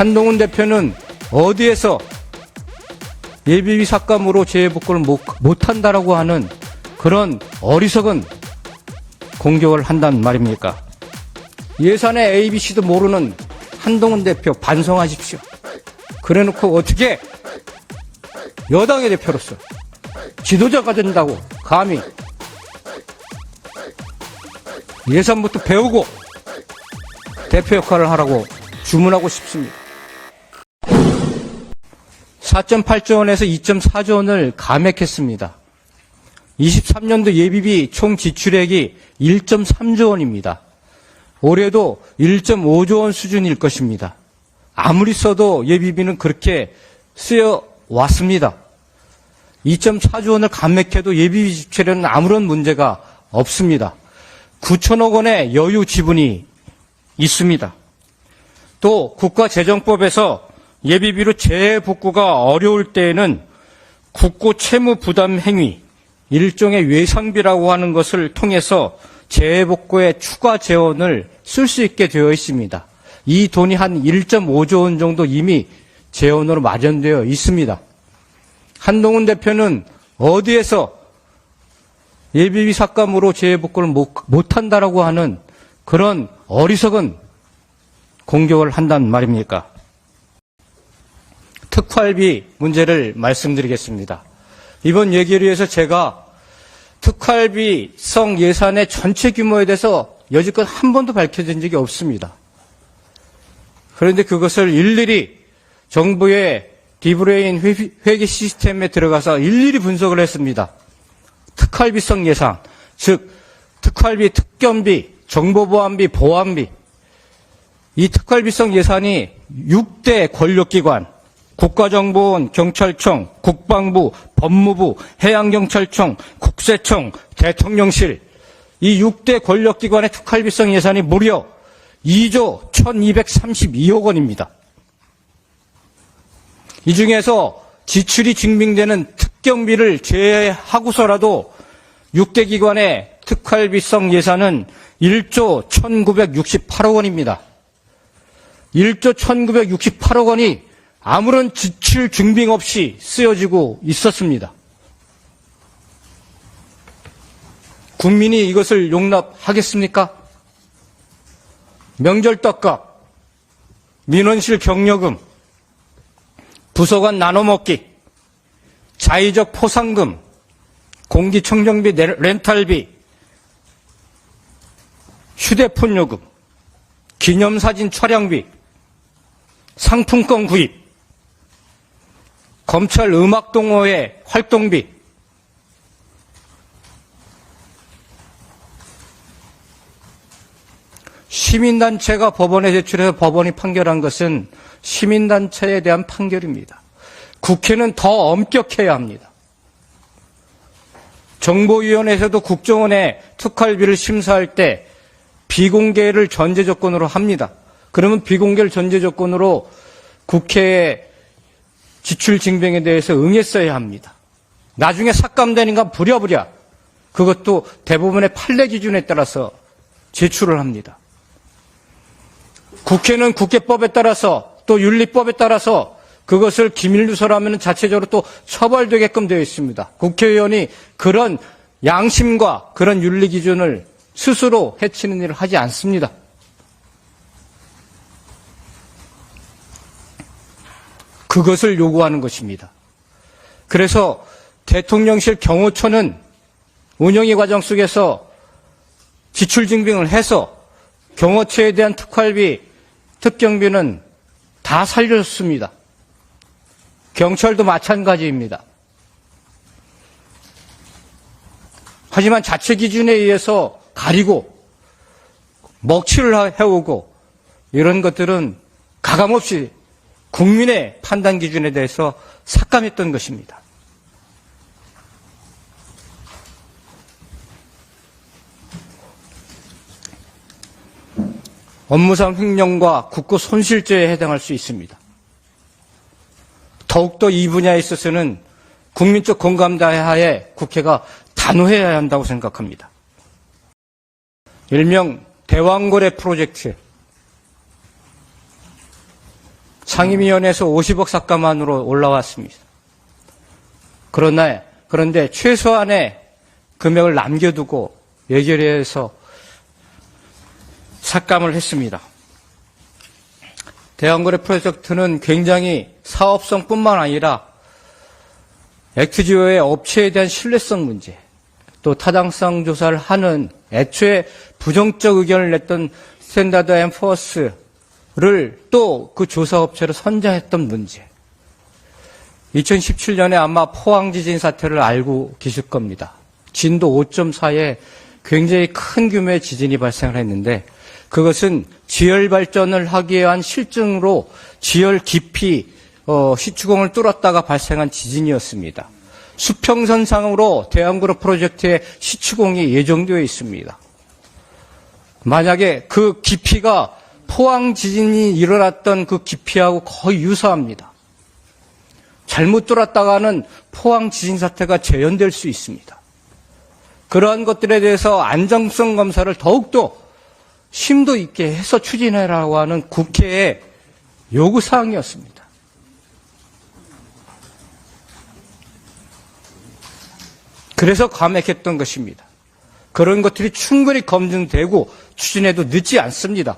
한동훈 대표는 어디에서 예비비 삭감으로 재해복구를 못한다라고 하는 그런 어리석은 공격을 한단 말입니까? 예산의 ABC도 모르는 한동훈 대표 반성하십시오. 그래놓고 어떻게 여당의 대표로서 지도자가 된다고 감히 예산부터 배우고 대표 역할을 하라고 주문하고 싶습니다. 4.8조 원에서 2.4조 원을 감액했습니다. 23년도 예비비 총 지출액이 1.3조 원입니다. 올해도 1.5조 원 수준일 것입니다. 아무리 써도 예비비는 그렇게 쓰여 왔습니다. 2.4조 원을 감액해도 예비비 지출에는 아무런 문제가 없습니다. 9천억 원의 여유 지분이 있습니다. 또 국가재정법에서 예비비로 재해복구가 어려울 때에는 국고 채무 부담 행위, 일종의 외상비라고 하는 것을 통해서 재해복구에 추가 재원을 쓸 수 있게 되어 있습니다. 이 돈이 한 1.5조 원 정도 이미 재원으로 마련되어 있습니다. 한동훈 대표는 어디에서 예비비 삭감으로 재해복구를 못한다라고 하는 그런 어리석은 공격을 한단 말입니까? 특활비 문제를 말씀드리겠습니다. 이번 예결위에서 제가 특활비성 예산의 전체 규모에 대해서 여지껏 한 번도 밝혀진 적이 없습니다. 그런데 그것을 일일이 정부의 디브레인 회계 시스템에 들어가서 일일이 분석을 했습니다. 특활비성 예산, 즉 특활비, 특견비, 정보보안비, 보안비, 이 특활비성 예산이 6대 권력기관, 국가정보원, 경찰청, 국방부, 법무부, 해양경찰청, 국세청, 대통령실, 이 6대 권력기관의 특활비성 예산이 무려 2조 1232억 원입니다. 이 중에서 지출이 증빙되는 특경비를 제외하고서라도 6대 기관의 특활비성 예산은 1조 1968억 원입니다. 1조 1968억 원이 아무런 지출 증빙 없이 쓰여지고 있었습니다. 국민이 이것을 용납하겠습니까? 명절 떡값, 민원실 격려금, 부서간 나눠먹기, 자의적 포상금, 공기청정비 렌탈비, 휴대폰 요금, 기념사진 촬영비, 상품권 구입, 검찰 음악동호회 활동비, 시민단체가 법원에 제출해서 법원이 판결한 것은 시민단체에 대한 판결입니다. 국회는 더 엄격해야 합니다. 정보위원회에서도 국정원의 특활비를 심사할 때 비공개를 전제 조건으로 합니다. 그러면 비공개를 전제 조건으로 국회의 지출 증빙에 대해서 응했어야 합니다. 나중에 삭감되는 건 부랴부랴 그것도 대부분의 판례 기준에 따라서 제출을 합니다. 국회는 국회법에 따라서 또 윤리법에 따라서 그것을 기밀누설하면 자체적으로 또 처벌되게끔 되어 있습니다. 국회의원이 그런 양심과 그런 윤리 기준을 스스로 해치는 일을 하지 않습니다. 그것을 요구하는 것입니다. 그래서 대통령실 경호처는 운영의 과정 속에서 지출 증빙을 해서 경호처에 대한 특활비, 특경비는 다 살려줬습니다. 경찰도 마찬가지입니다. 하지만 자체 기준에 의해서 가리고 먹칠을 해오고 이런 것들은 가감없이 국민의 판단 기준에 대해서 삭감했던 것입니다. 업무상 횡령과 국고 손실죄에 해당할 수 있습니다. 더욱더 이 분야에 있어서는 국민적 공감대하에 국회가 단호해야 한다고 생각합니다. 일명 대왕거래 프로젝트, 상임위원회에서 50억 삭감안으로 올라왔습니다. 그런데 최소한의 금액을 남겨두고 예결위에서 삭감을 했습니다. 대왕거래 프로젝트는 굉장히 사업성뿐만 아니라 액트지오의 업체에 대한 신뢰성 문제, 또 타당성 조사를 하는 애초에 부정적 의견을 냈던 스탠다드 앤 푸어스를 또 그 조사업체로 선정했던 문제. 2017년에 아마 포항 지진 사태를 알고 계실 겁니다. 진도 5.4에 굉장히 큰 규모의 지진이 발생을 했는데 그것은 지열 발전을 하기 위한 실증으로 지열 깊이 시추공을 뚫었다가 발생한 지진이었습니다. 수평선상으로 대왕거래 프로젝트의 시추공이 예정되어 있습니다. 만약에 그 깊이가 포항 지진이 일어났던 그 깊이하고 거의 유사합니다. 잘못 뚫었다가는 포항 지진 사태가 재현될 수 있습니다. 그러한 것들에 대해서 안정성 검사를 더욱더 심도 있게 해서 추진해라고 하는 국회의 요구사항이었습니다. 그래서 감액했던 것입니다. 그런 것들이 충분히 검증되고 추진해도 늦지 않습니다.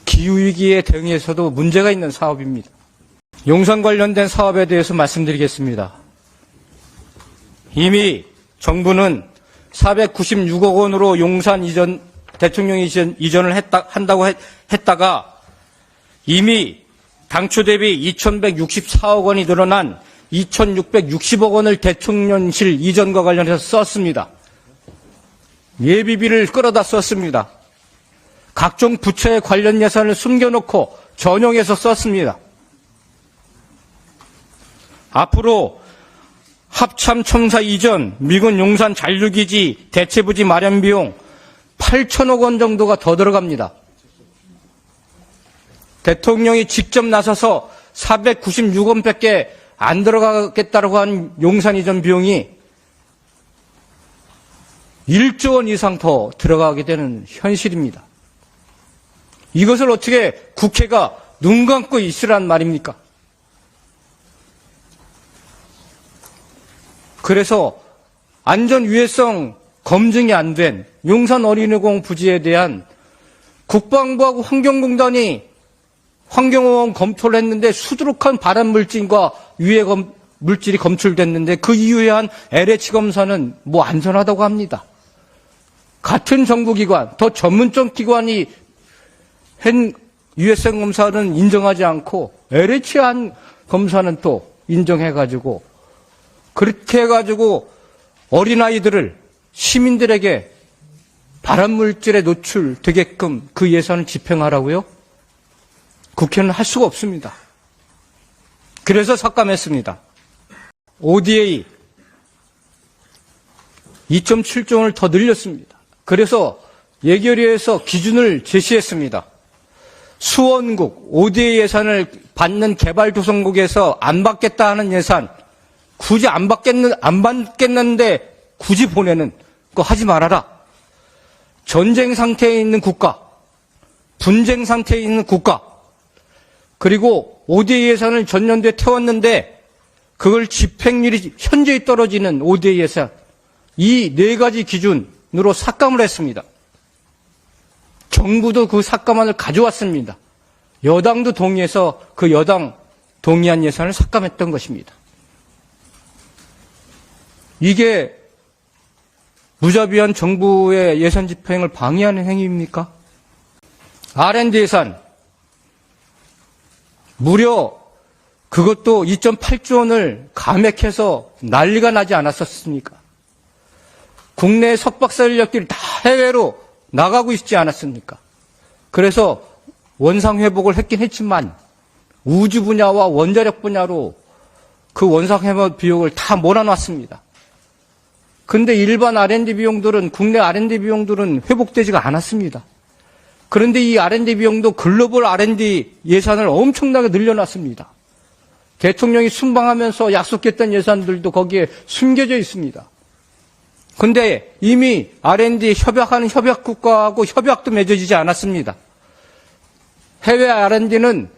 기후위기에 대응해서도 문제가 있는 사업입니다. 용산 관련된 사업에 대해서 말씀드리겠습니다. 이미 정부는 496억 원으로 용산 대통령 이전을 한다고 했다가 이미 당초 대비 2164억 원이 늘어난 2660억 원을 대통령실 이전과 관련해서 썼습니다. 예비비를 끌어다 썼습니다. 각종 부처의 관련 예산을 숨겨놓고 전용해서 썼습니다. 앞으로 합참청사 이전, 미군 용산 잔류기지 대체부지 마련 비용 8천억 원 정도가 더 들어갑니다. 대통령이 직접 나서서 496원밖에 안 들어가겠다고 한 용산 이전 비용이 1조 원 이상 더 들어가게 되는 현실입니다. 이것을 어떻게 국회가 눈 감고 있으란 말입니까? 그래서 안전위해성 검증이 안 된 용산 어린이공원 부지에 대한 국방부하고 환경공단이 환경오염 검토를 했는데 수두룩한 발암물질과 유해 물질이 검출됐는데 그 이후에 한 LH 검사는 뭐 안전하다고 합니다. 같은 정부기관, 더 전문적 기관이 한 유해성 검사는 인정하지 않고 LH 한 검사는 또 인정해가지고 그렇게 해가지고 어린아이들을 시민들에게 발암물질에 노출되게끔 그 예산을 집행하라고요? 국회는 할 수가 없습니다. 그래서 삭감했습니다. ODA 2.7조 원을 더 늘렸습니다. 그래서 예결위에서 기준을 제시했습니다. 수원국 ODA 예산을 받는 개발도상국에서 안 받겠다 하는 예산 굳이 안 받겠는데 굳이 보내는 거 하지 말아라. 전쟁 상태에 있는 국가, 분쟁 상태에 있는 국가, 그리고 ODA 예산을 전년도에 태웠는데 그걸 집행률이 현저히 떨어지는 ODA 예산, 이 네 가지 기준으로 삭감을 했습니다. 정부도 그 삭감안을 가져왔습니다. 여당도 동의해서 그 여당 동의한 예산을 삭감했던 것입니다. 이게 무자비한 정부의 예산 집행을 방해하는 행위입니까? R&D 예산 무려 그것도 2.8조 원을 감액해서 난리가 나지 않았었습니까? 국내 석박사 인력들이 다 해외로 나가고 있지 않았습니까? 그래서 원상 회복을 했긴 했지만 우주 분야와 원자력 분야로 그 원상 회복 비용을 다 몰아놨습니다. 근데 일반 R&D 비용들은, 국내 R&D 비용들은 회복되지가 않았습니다. 그런데 이 R&D 비용도 글로벌 R&D 예산을 엄청나게 늘려놨습니다. 대통령이 순방하면서 약속했던 예산들도 거기에 숨겨져 있습니다. 근데 이미 R&D 협약하는 협약국가하고 협약도 맺어지지 않았습니다. 해외 R&D는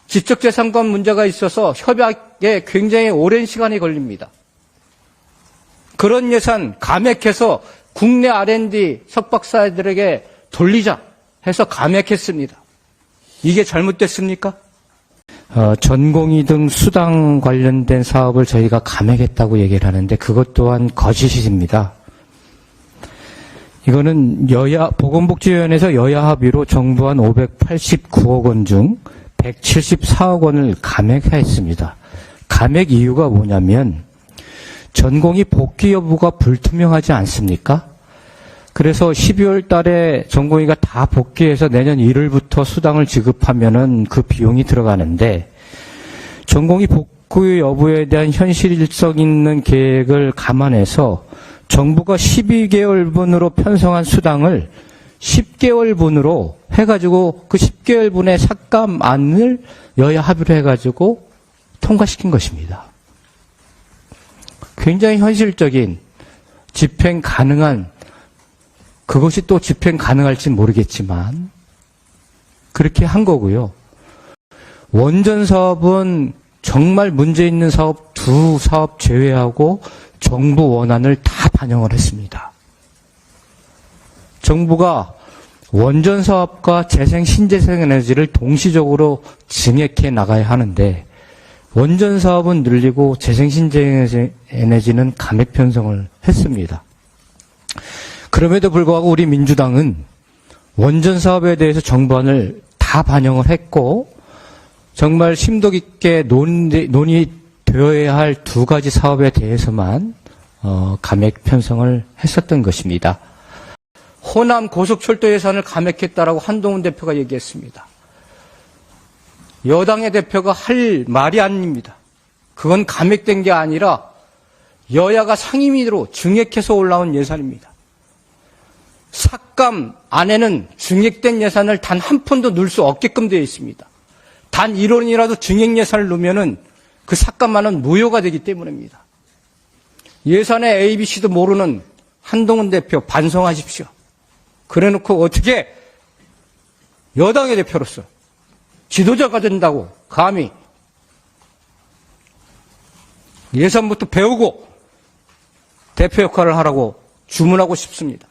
지적재산권 문제가 있어서 협약에 굉장히 오랜 시간이 걸립니다. 그런 예산 감액해서 국내 R&D 석박사들에게 돌리자 해서 감액했습니다. 이게 잘못됐습니까? 전공의 등 수당 관련된 사업을 저희가 감액했다고 얘기를 하는데 그것 또한 거짓입니다. 이거는 보건복지위원회에서 여야 합의로 정부안 589억 원 중 174억 원을 감액했습니다. 감액 이유가 뭐냐면 전공의 복귀 여부가 불투명하지 않습니까? 그래서 12월 달에 전공의가 다 복귀해서 내년 1월부터 수당을 지급하면은 그 비용이 들어가는데 전공의 복귀 여부에 대한 현실성 있는 계획을 감안해서 정부가 12개월분으로 편성한 수당을 10개월분으로 해가지고 그 10개월분의 삭감안을 여야 합의로 해가지고 통과시킨 것입니다. 굉장히 현실적인 집행 가능한 그것이 또 집행 가능할지 모르겠지만 그렇게 한 거고요. 원전 사업은 정말 문제 있는 사업 두 사업 제외하고 정부 원안을 다 반영을 했습니다. 정부가 원전 사업과 재생 신재생 에너지를 동시적으로 증액해 나가야 하는데 원전 사업은 늘리고 재생 신재생 에너지는 감액 편성을 했습니다. 그럼에도 불구하고 우리 민주당은 원전 사업에 대해서 정부안을 다 반영을 했고 정말 심도 깊게 논의되어야 할 두 가지 사업에 대해서만 감액 편성을 했었던 것입니다. 호남 고속철도 예산을 감액했다라고 한동훈 대표가 얘기했습니다. 여당의 대표가 할 말이 아닙니다. 그건 감액된 게 아니라 여야가 상임위로 증액해서 올라온 예산입니다. 삭감 안에는 증액된 예산을 단 한 푼도 넣을 수 없게끔 되어 있습니다. 단 1원이라도 증액 예산을 넣으면은 그 삭감안은 무효가 되기 때문입니다. 예산의 ABC도 모르는 한동훈 대표 반성하십시오. 그래놓고 어떻게 여당의 대표로서 지도자가 된다고 감히 예산부터 배우고 대표 역할을 하라고 주문하고 싶습니다.